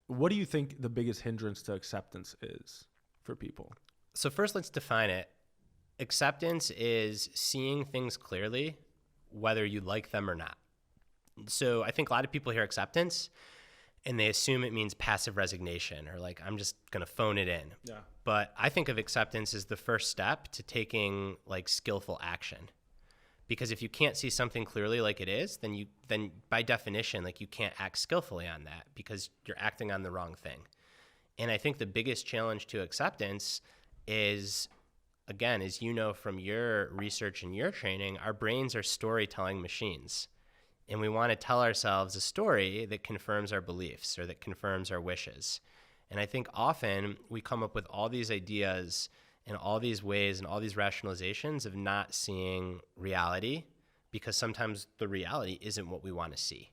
what do you think the biggest hindrance to acceptance is for people? So first, let's define it. Acceptance is seeing things clearly, whether you like them or not. So I think a lot of people hear acceptance and they assume it means passive resignation, or like, I'm just going to phone it in. Yeah. But I think of acceptance as the first step to taking like skillful action. Because if you can't see something clearly like it is, then by definition, like you can't act skillfully on that because you're acting on the wrong thing. And I think the biggest challenge to acceptance is, again, as you know from your research and your training, our brains are storytelling machines. And we want to tell ourselves a story that confirms our beliefs or that confirms our wishes. And I think often we come up with all these ideas and all these ways and all these rationalizations of not seeing reality, because sometimes the reality isn't what we want to see.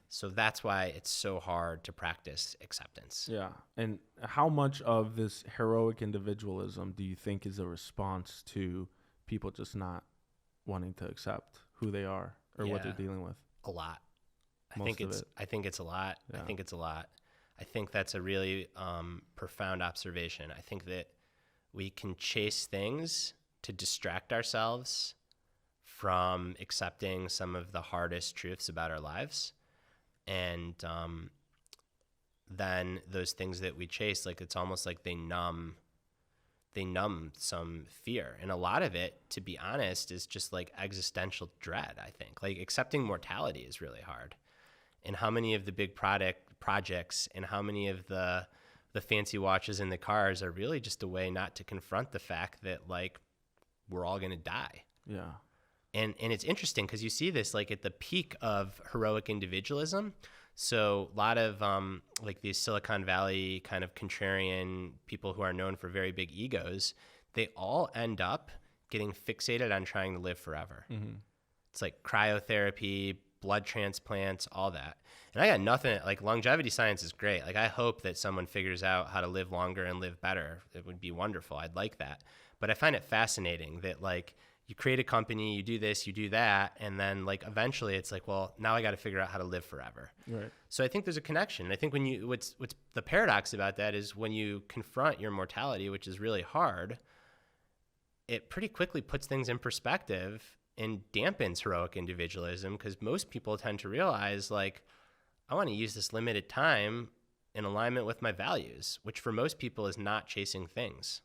So that's why it's so hard to practice acceptance. Yeah. And how much of this heroic individualism do you think is a response to people just not wanting to accept who they are or what they're dealing with? A lot. I Most think of it's it. I think it's a lot. Yeah. I think it's a lot. I think that's a really profound observation. I think that we can chase things to distract ourselves from accepting some of the hardest truths about our lives. And then those things that we chase, like it's almost like they numb some fear. And a lot of it, to be honest, is just like existential dread, I think. Like accepting mortality is really hard. And how many of the big projects and how many of the fancy watches in the cars are really just a way not to confront the fact that like we're all going to die. Yeah. And it's interesting because you see this like at the peak of heroic individualism. So a lot of like these Silicon Valley kind of contrarian people who are known for very big egos, they all end up getting fixated on trying to live forever. Mm-hmm. It's like cryotherapy, blood transplants, all that. And I got nothing, like longevity science is great. Like I hope that someone figures out how to live longer and live better. It would be wonderful. I'd like that. But I find it fascinating that like you create a company, you do this, you do that, and then like eventually it's like, well, now I got to figure out how to live forever. Right. So I think there's a connection. I think when you what's the paradox about that is when you confront your mortality, which is really hard, it pretty quickly puts things in perspective and dampens heroic individualism, because most people tend to realize like, I want to use this limited time in alignment with my values, which for most people is not chasing things.